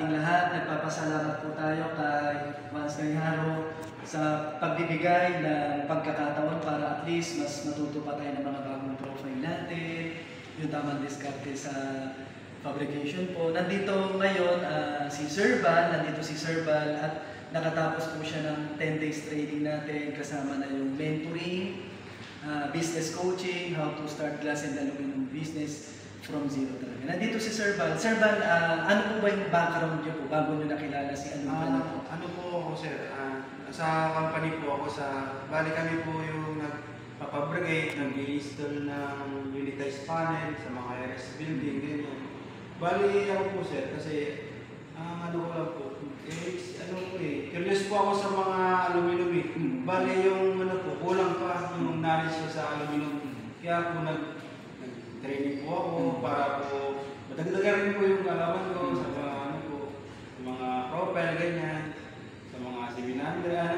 ating lahat. Nagpapasalamat po tayo kay Mas Gayaro sa pagbibigay ng pagkakataon para at least mas matuto pa tayo ng mga bagong profile natin, yung tamang diskarte sa fabrication po. Nandito ngayon si Sir Val, at nakatapos po siya ng 10 days training natin, kasama na yung mentoring, business coaching, how to start glass and aluminum business from zero talaga. Nandito si Sir Val. Sir Val, ano po ba yung background niyo po bago niyo nakilala si Aluminum? Ano po ako, sir? Sa company po ako bali kami po yung nagpapabrigate, nag-install ng unitized panel sa mga RS building, ganyan. Bali ako po, sir, kasi ano ko lang po, curious po ako sa mga aluminum eh. Bali yung kulang pa yung knowledge ko sa aluminum. Kaya po nag-training po ako para po madagdagan rin po yung kalaman ko sa mga mga profile, ganyan, sa mga 700,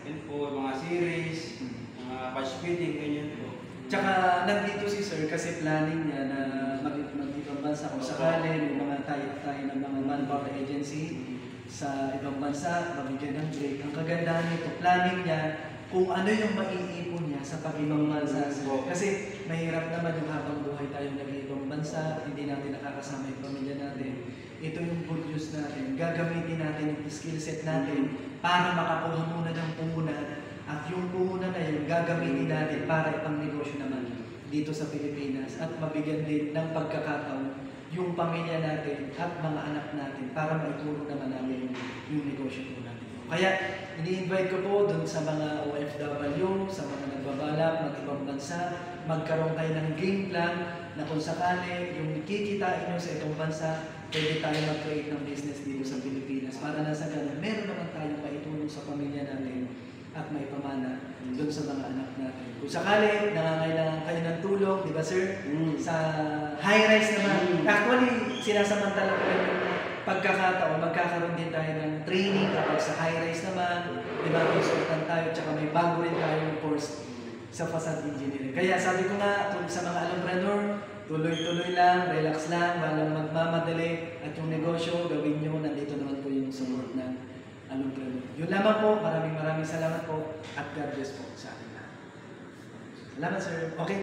yun po, mga series, mga patch fitting, ganyan po. Tsaka nandito si Sir kasi planning niya na mag-ibang bansa kung sakali, may mga tayo ng mga manpower agency sa ibang bansa, mabigyan ng break. Ang kagandahan nito, planning niya kung ano yung maiipon niya sa pag-ibang bansa. Kasi mahirap naman yung habang buhay tayong nag-ibang bansa, hindi natin nakakasama yung pamilya natin. Ito yung good news natin. Gagamitin natin yung skill set natin para makakuha muna ng puhunan. At yung puhunan na yun, gagamitin natin para ipang negosyo naman dito sa Pilipinas. At mabigyan din ng pagkakataon yung pamilya natin at mga anak natin para maituro naman namin yung negosyo po natin. Kaya, ini-invite ko po dun sa mga OFW, sa mga nagbabalak, mag-ibang bansa, magkaroon kayo ng game plan na kung sakali yung kikitain nyo sa itong bansa, pwede tayo mag-create ng business dito sa Pilipinas para na sa ganun, meron naman tayong maitulong sa pamilya natin at may pamana doon sa mga anak natin. Kung sakali, nangangailangan kayo ng tulong, di ba sir? Sa high-rise naman. Actually, sinasamantala ko yung pagkakataon, magkakaroon din tayo ng training kapag sa high-rise naman, di ba, consultant tayo, tsaka may bago rin tayong course sa facade engineering. Kaya sabi ko nga, sa mga alumpreneur, tuloy-tuloy lang, relax lang, walang magmamadali, at yung negosyo, gawin nyo, nandito naman po yung support ng alumpreneur. Yun lamang po, maraming salamat po, at God bless po sa atin lahat. Salamat sir. Okay.